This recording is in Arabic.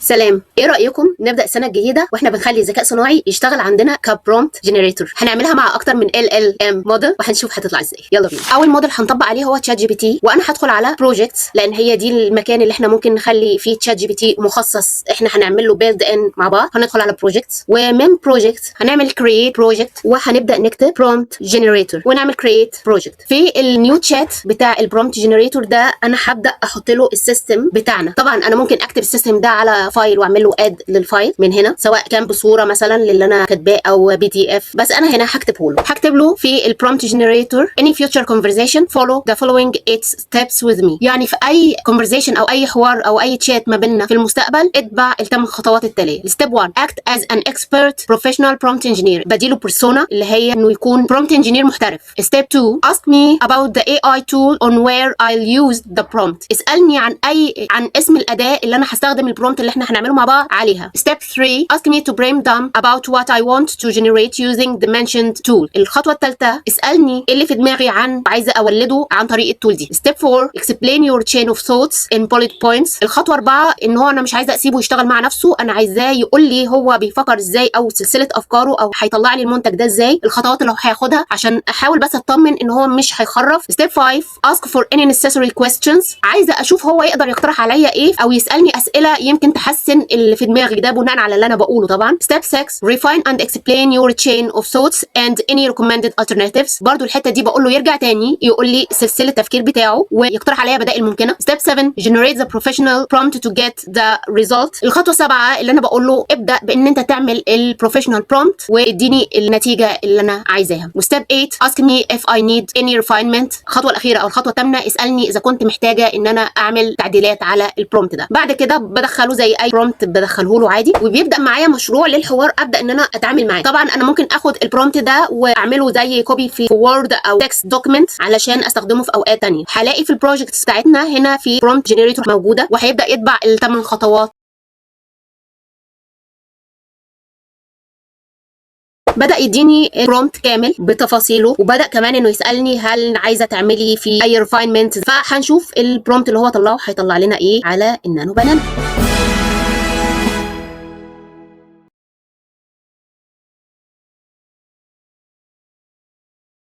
سلام، ايه رأيكم نبدأ السنة الجديدة واحنا بنخلي الذكاء الصناعي يشتغل عندنا كبرومبت جنريتور؟ هنعملها مع اكتر من LLM موديل وهنشوف هتطلع ازاي. يلا بينا. اول موديل هنطبق عليه هو تشات جي بي تي، وانا هدخل على بروجكتس لان هي دي المكان اللي احنا ممكن نخلي فيه تشات جي بي تي مخصص احنا هنعمل له بيلد ان مع بعض. هندخل على بروجكتس، ومن بروجكت هنعمل كرييت بروجكت وهنبدأ نكتب برومبت جنريتور ونعمل كرييت بروجكت. في النيو تشات بتاع البرومبت جنريتور ده انا هبدأ احط له السيستم بتاعنا. طبعا انا ممكن اكتب السيستم ده على فايل واعمل له اد للفايل من هنا، سواء كان بصوره مثلا للي انا كاتباه او PDF، بس انا هنا هكتب له في البرومبت جنريتور any future conversation follow the following 8 steps with me. يعني في اي conversation او اي حوار او اي تشات ما بيننا في المستقبل اتبع ال8 خطوات التاليه. ستيب 1 act as an expert professional prompt engineer، بديله بيرسونا اللي هي انه يكون prompt engineer محترف. ستيب 2 ask me about the AI tool on where I'll use the prompt، اسالني عن اسم الاداه اللي انا هستخدم البرومبت اللي احنا هنعمله مع بعض عليها. Step 3 ask me to brainstorm about what I want to generate using the mentioned tool. الخطوة الثالثة اسألني ايه اللي في دماغي عايزة أولده عن طريق التول دي. Step 4 explain your chain of thoughts in bullet points. الخطوة 4 ان هو انا مش عايزة اسيبه يشتغل مع نفسه، انا عايزاه يقول لي هو بيفكر ازاي او سلسلة افكاره او هيطلع لي المنتج ده ازاي، الخطوات اللي هو هياخدها عشان احاول بس اطمن ان هو مش هيخرف. Step 5 ask for any necessary questions. عايزة اشوف هو يقدر يقترح عليا ايه او يسألني اسئلة يمكن تحسن اللي في دماغي ده بناء على اللي انا بقوله طبعا. Step 6 refine and explain your chain of thoughts and any recommended alternatives. برضو الحته دي بقول له يرجع تاني يقول لي سلسله التفكير بتاعه ويقترح عليا بدائل ممكنه. Step 7 generate the professional prompt to get the result. الخطوه 7 اللي انا بقول له ابدا بان انت تعمل البروفيشنال برومبت واديني النتيجه اللي انا عايزاها. وستيب 8 ask me if I need any refinement. الخطوه الاخيره او الخطوه 8 اسالني اذا كنت محتاجه ان انا اعمل تعديلات على البرومبت ده. بعد كده بدخله زي اي برومبت بدخله له عادي، وبيبدا معايا مشروع للحوار ابدا ان انا اتعامل معاه. طبعا انا ممكن اخد البرومبت ده واعمله زي كوبي في وورد او تكست دوكيمنت علشان استخدمه في اوقات تانية. هلاقي في البروجكتس بتاعتنا هنا في برومبت جنريتور موجوده وهيبدا يتبع ال8 خطوات. بدأ يديني برومبت كامل بتفاصيله، وبدأ كمان انه يسألني هل عايزة تعملي فيه اي ريفاينمنت، فهنشوف البرومبت اللي هو طلعه هيطلع لنا ايه على النانو بنانا.